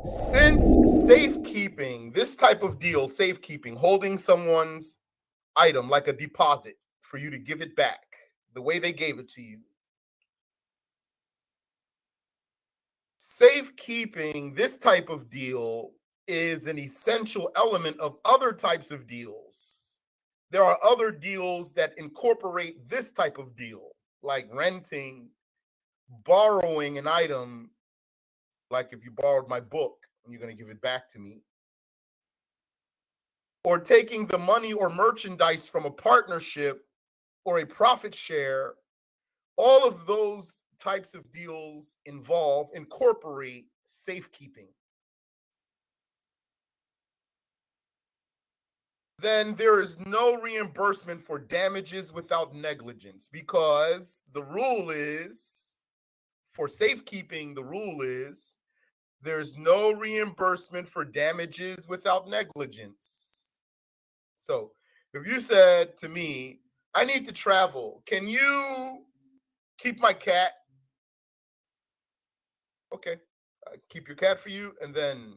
Since safekeeping, this type of deal, safekeeping, holding someone's item like a deposit for you to give it back the way they gave it to you. Safekeeping, this type of deal, is an essential element of other types of deals. There are other deals that incorporate this type of deal, like renting, borrowing an item, like if you borrowed my book and you're going to give it back to me, or taking the money or merchandise from a partnership or a profit share. All of those types of deals incorporate safekeeping. Then there is no reimbursement for damages without negligence, because the rule is, for safekeeping, the rule is there's no reimbursement for damages without negligence. So if you said to me, I need to travel, can you keep my cat? Okay, I keep your cat for you, and then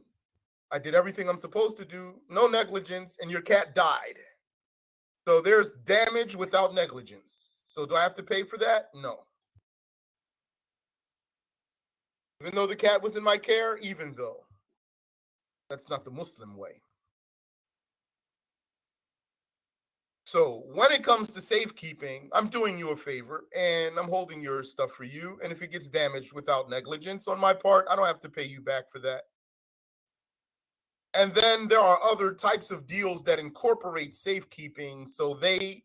I did everything I'm supposed to do, no negligence, and your cat died. So there's damage without negligence. So do I have to pay for that? No. Even though the cat was in my care, even though. That's not the Muslim way. So when it comes to safekeeping, I'm doing you a favor and I'm holding your stuff for you. And if it gets damaged without negligence on my part, I don't have to pay you back for that. And then there are other types of deals that incorporate safekeeping, so they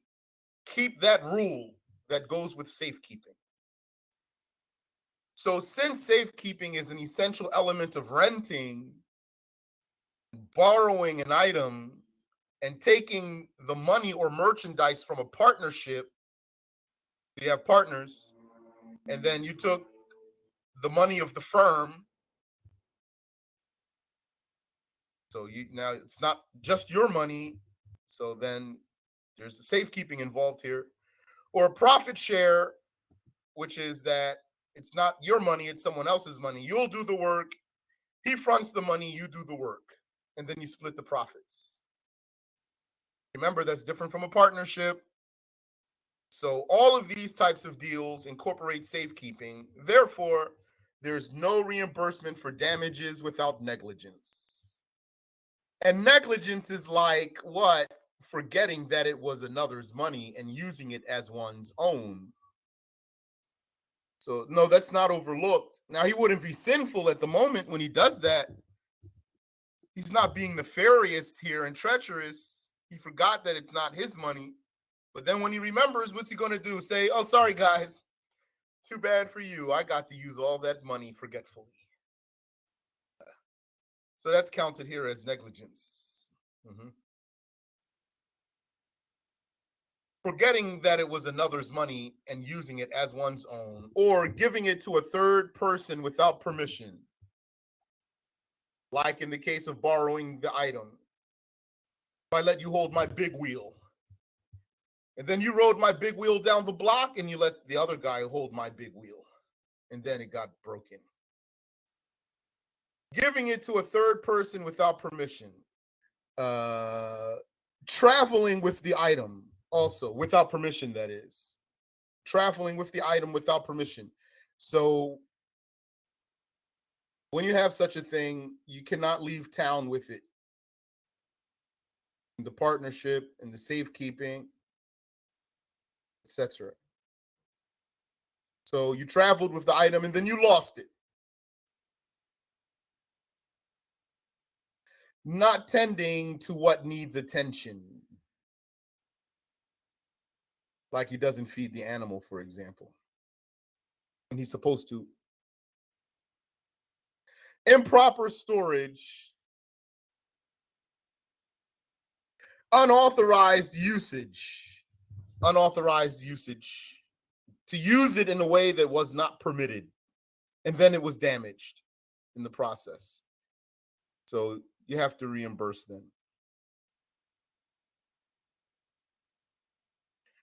keep that rule that goes with safekeeping. So since safekeeping is an essential element of renting, borrowing an item, and taking the money or merchandise from a partnership, you have partners, and then you took the money of the firm. So now it's not just your money. So then there's the safekeeping involved here. Or a profit share, which is that it's not your money, it's someone else's money. You'll do the work, he fronts the money, you do the work, and then you split the profits. Remember, that's different from a partnership. So all of these types of deals incorporate safekeeping. Therefore, there's no reimbursement for damages without negligence. And negligence is like what? Forgetting that it was another's money and using it as one's own. So no, that's not overlooked. Now, he wouldn't be sinful at the moment when he does that. He's not being nefarious here and treacherous. He forgot that it's not his money. But then when he remembers, what's he going to do? Say, oh, sorry, guys. Too bad for you. I got to use all that money forgetfully. So that's counted here as negligence. Forgetting that it was another's money and using it as one's own, or giving it to a third person without permission. Like in the case of borrowing the item. If I let you hold my big wheel, and then you rode my big wheel down the block and you let the other guy hold my big wheel, and then it got broken. Giving it to a third person without permission. Traveling with the item also without permission, that is. Traveling with the item without permission. So when you have such a thing, you cannot leave town with it. The partnership and the safekeeping, etc. So you traveled with the item and then you lost it. Not tending to what needs attention. Like he doesn't feed the animal, for example. And he's supposed to. Improper storage. Unauthorized usage. Unauthorized usage. To use it in a way that was not permitted. And then it was damaged in the process. So you have to reimburse them.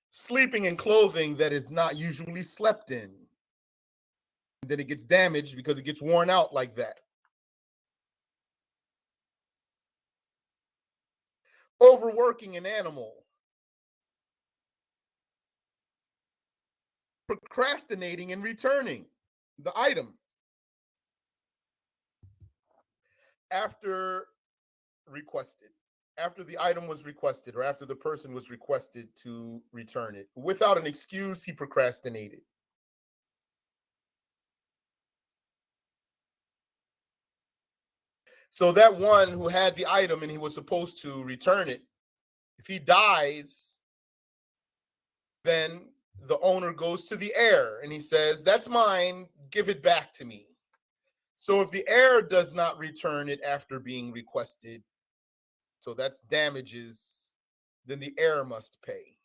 Sleeping in clothing that is not usually slept in. And then it gets damaged because it gets worn out like that. overworking an animal, procrastinating in returning the item after requested, after the item was requested, or after the person was requested to return it. Without an excuse, he procrastinated. So that one who had the item and he was supposed to return it, if he dies, then the owner goes to the heir and he says, "That's mine, give it back to me." So if the heir does not return it after being requested, so that's damages, then the heir must pay.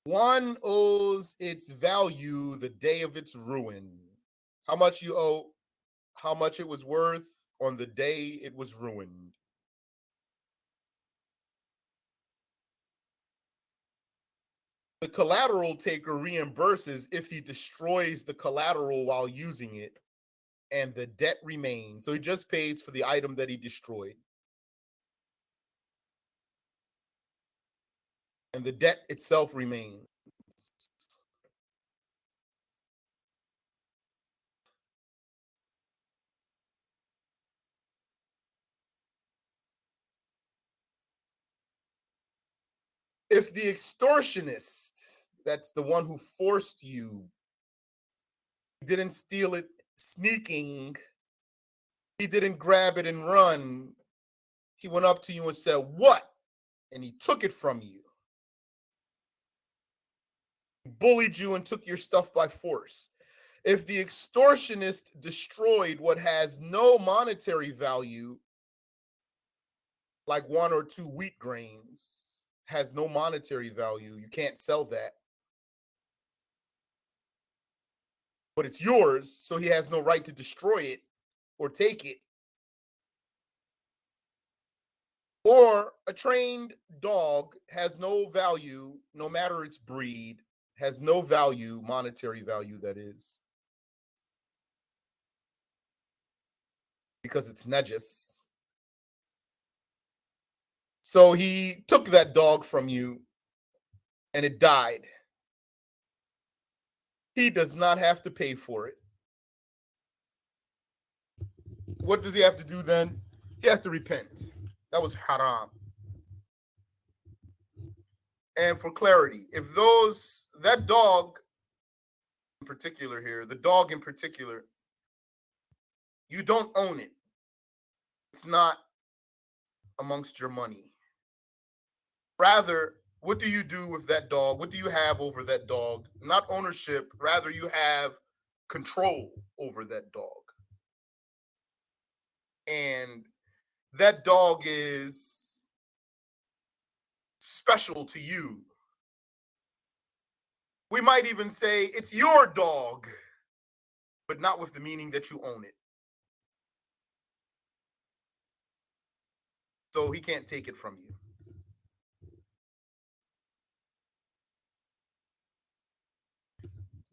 One owes its value the day of its ruin. How much you owe, how much it was worth on the day it was ruined. The collateral taker reimburses if he destroys the collateral while using it and the debt remains. So he just pays for the item that he destroyed. And the debt itself remains. If the extortionist, that's the one who forced you, didn't steal it sneaking, he didn't grab it and run, he went up to you and said, "What?" And he took it from you. He bullied you and took your stuff by force. If the extortionist destroyed what has no monetary value, like one or two wheat grains, has no monetary value, you can't sell that, but it's yours, so he has no right to destroy it or take it. Or a trained dog has no value, no matter its breed, has no value, monetary value, that is, because it's najis. So he took that dog from you and it died. He does not have to pay for it. What does he have to do then? He has to repent. That was haram. And for clarity, if that dog in particular here, the dog in particular, you don't own it. It's not amongst your money. Rather, what do you do with that dog? What do you have over that dog? Not ownership, rather, you have control over that dog. And that dog is special to you. We might even say it's your dog, but not with the meaning that you own it. So he can't take it from you.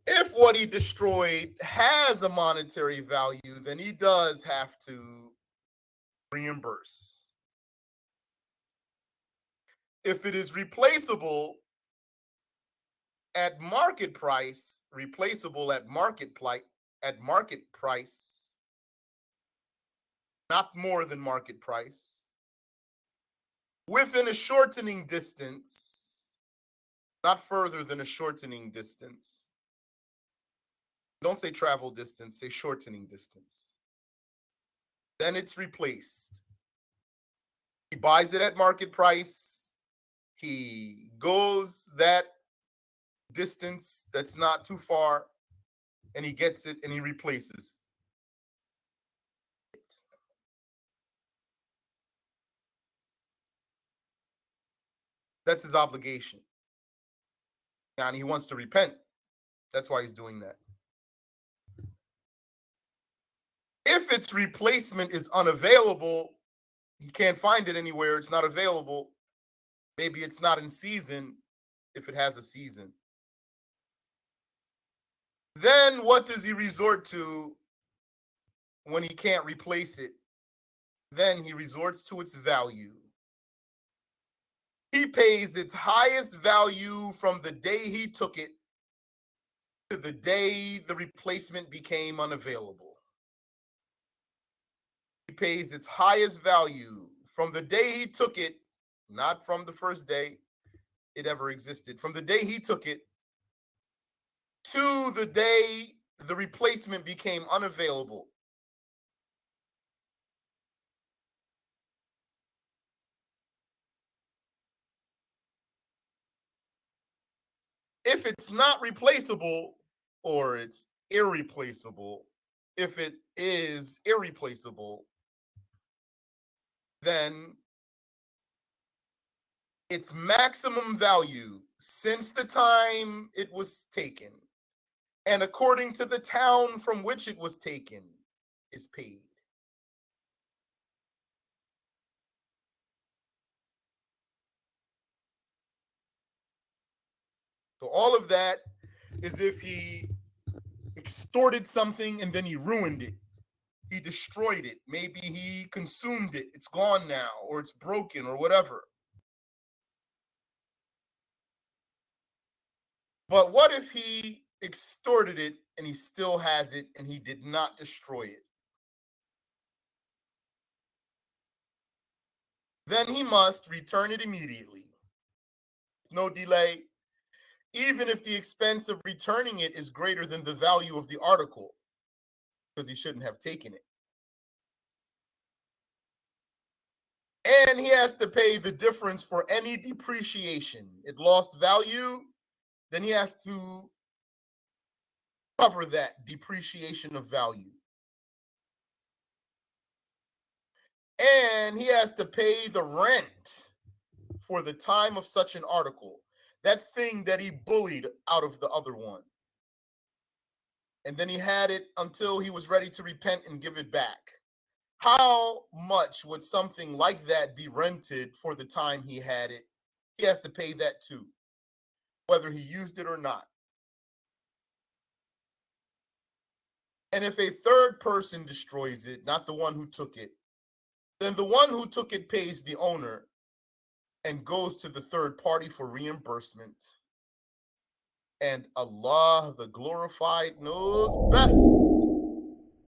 If what he destroyed has a monetary value, then he does have to reimburse. If it is replaceable at market price, not more than market price, within a shortening distance, not further than a shortening distance. Don't say travel distance, say shortening distance. Then it's replaced. He buys it at market price. He goes that distance that's not too far, and he gets it and he replaces it. That's his obligation. And he wants to repent. That's why he's doing that. If its replacement is unavailable, he can't find it anywhere, it's not available. Maybe it's not in season if it has a season. Then what does he resort to when he can't replace it? Then he resorts to its value. He pays its highest value from the day he took it to the day the replacement became unavailable. He pays its highest value from the day he took it, not from the first day it ever existed, from the day he took it to the day the replacement became unavailable. If it's not replaceable or it's irreplaceable, if it is irreplaceable, then its maximum value since the time it was taken and according to the town from which it was taken is paid. So all of that is if he extorted something and then he ruined it. He destroyed it. Maybe he consumed it. It's gone now, or it's broken, or whatever. But what if he extorted it and he still has it and he did not destroy it? Then he must return it immediately. No delay, even if the expense of returning it is greater than the value of the article, because he shouldn't have taken it. And he has to pay the difference for any depreciation. It lost value, then he has to cover that depreciation of value. And he has to pay the rent for the time of such an article, that thing that he bullied out of the other one. And then he had it until he was ready to repent and give it back. How much would something like that be rented for the time he had it? He has to pay that too, whether he used it or not. And if a third person destroys it, not the one who took it, then the one who took it pays the owner and goes to the third party for reimbursement. And Allah, the glorified, knows best.